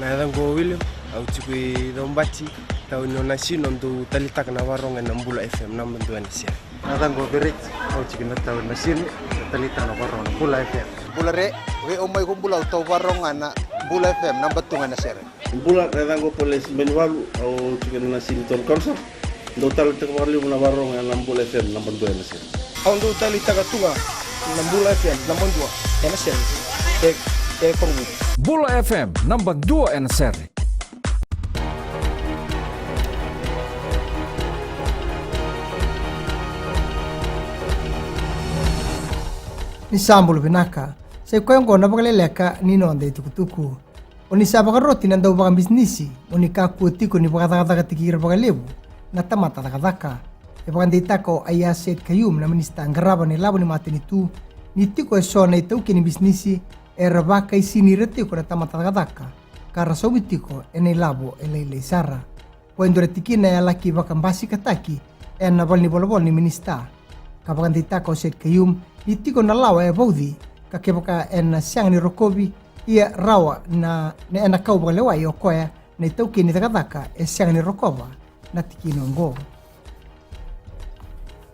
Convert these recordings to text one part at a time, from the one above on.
Nadango William au chukui dombati tau nona sino ndo talita kana waronga na Mbula FM na mendo anisia. Nadango Berit au chukui na tau na sino talita na waronga Mbula FM. Mbula re we omai ko Mbula tau waronga na Mbula FM na batunga na sere. Mbula nadango polis menwalu au chukui na sino ton konso ndo talita ka waronga na Mbula FM na mendo anisia. Au ndo talita ka tunga na Mbula FM na mendo anisia. Mbula FM namba 2 NSR. Ni sambulu binaka. Sai kwengo na bagaleleka ni nonde tukutuku. Oni sabagaroti na ndau baga bisnisi. Oni kakuotiko ni bagadagadaga tikira bagalebu. Na tamata dagadaka. E baganditako aya Said Kayum na minista ngaraba ni labo ni matinitu. Ni tiko e sona itauke ni bisnisi. E rabaka i sinirete ko na tamata dagadaka. Kara sobitiko e nei labo e leile sara. Wendore tikina ya laki bakambasi kataki. E na bol ni minista. Kabaganditako Said Kayum. Ni tiko na lawa e baudi. Kakebaka e na siang ni rokobi. Ia rawa na ena kau bagalewa i okoya. Na itauke ni dagadaka e siang ni rokoba. Na tikino ngo.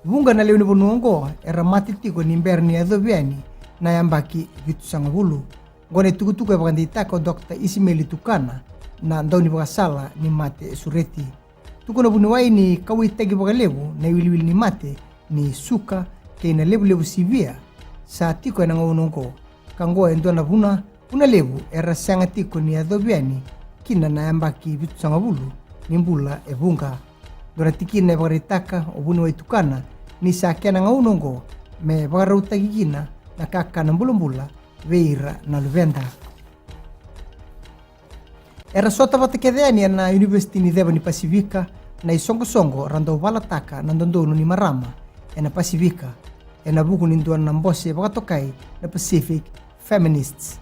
Vunga na leo ni bonuongo e ramati tiko ni mberni adobiani. Na yambaki vitu sangabulu. Ngone tukutuku ya baganditako Dr. Isimeli Tukana na ndauni bagasala ni mate sureti. Tuko na bunuwai ni kawitagi bagalebu na iwiliwili ni mate ni suka kaya na lebu sivia sa tiko ya nangaunongo. Kangoa endo na buna lebu era sanga tiko ni adobiani kina na yambaki vitu sangabulu ni mbula e bunga. Dora tikina ya bagaritaka o bunuwai Tukana ni sa kaya nangaunongo me bagarautagi kina na kaka na mbula veira na luvenda. Era sota vatakedeani na University ni Deva ni Pasifika na isongo-songo rando valataka na ndondonu ni Marama e na Pasifika e na buku ni nduan na mbose vakatokai na Pacific Feminists.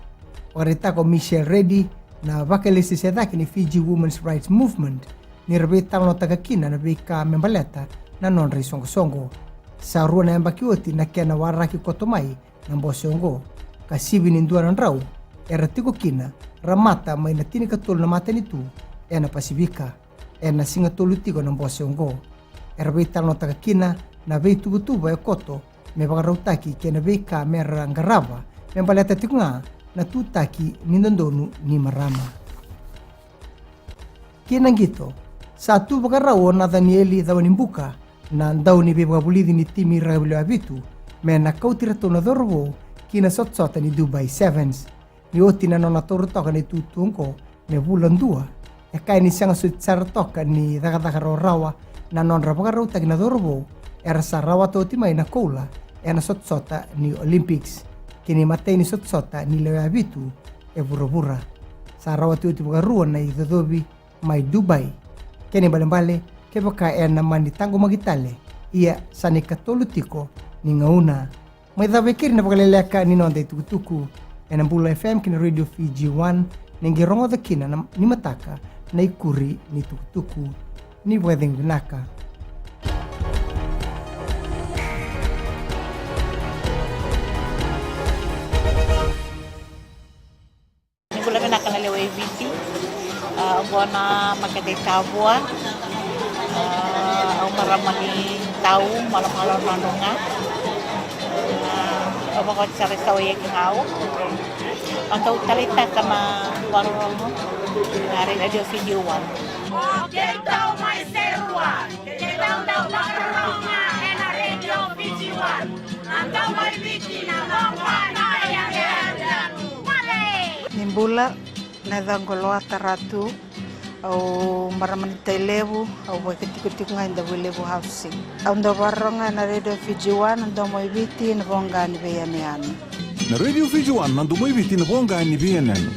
Wakaritako Michelle Reddy na vakalisi sedaki ni Fiji Women's Rights Movement ni rabe talo tagakina na beka membaleta na nonre isongo-songo. Sa rua na yambakioti na kia na waraki kotomai na mbose ongo. Kasibi ni ndua ng rau, era tiko kina, ramata may natini katul na mata nitu, e na Pasifika, e na singatulu tiko ng bose ongo. Era beital no takakina, na bei tubutuba e koto, me bagarautaki kaya na bei ka mera ngaraba, me baleta tiko nga, na tutaki ni ndondonu ni Marama. Kinang gito, sa tu bagarao na Danieli dawanimbuka, na ndaw ni bebagabulidi ni Timi Ragabilo Abitu, me na kautirato na dorbo, kina sot-sota ni Dubai Sevens. Ni oti na nonatoro toka ni tutungko ni bulan 2. E kaya ni siyang suitsara toka ni dagadagaro rawa na non-rabagaro tagi na dorbo. Era sa rawa to timay na koula e na sot-sota ni Olympics. Kini matay ni sot-sota ni Lewabitu e bura-bura. Sa rawa to timagaruan na idadobi may Dubai. Kini balimbali kaya baka e naman ni tango magitale iya sa ni katolutiko ni ngauna. May dawekir na pagaleleka ni nonde tukutuku e na Mbula FM kina Radio Fiji 1 ningirongo da kina ni mataka na ikuri ni tukutuku ni wedeng binaka. Ni Mbula binaka na lewa eviti buwana makete tabua au maramani tau malam-malam nandunga. Abang cari tahu yang kau, atau talita kama warung hari Radio Video One. Tahu mai serua, tahu warung na Radio Video One. Antau mai bikin na yang ada. Nimbula na dangoloa taratu au maramanita levu au wakitiko ngainda levu housing. Au ndo waronga na Radio Fiji 1 ndo moibiti na bonga ni beyaneani. Na Radio Fiji 1 ndo moibiti na bonga ni beyaneani.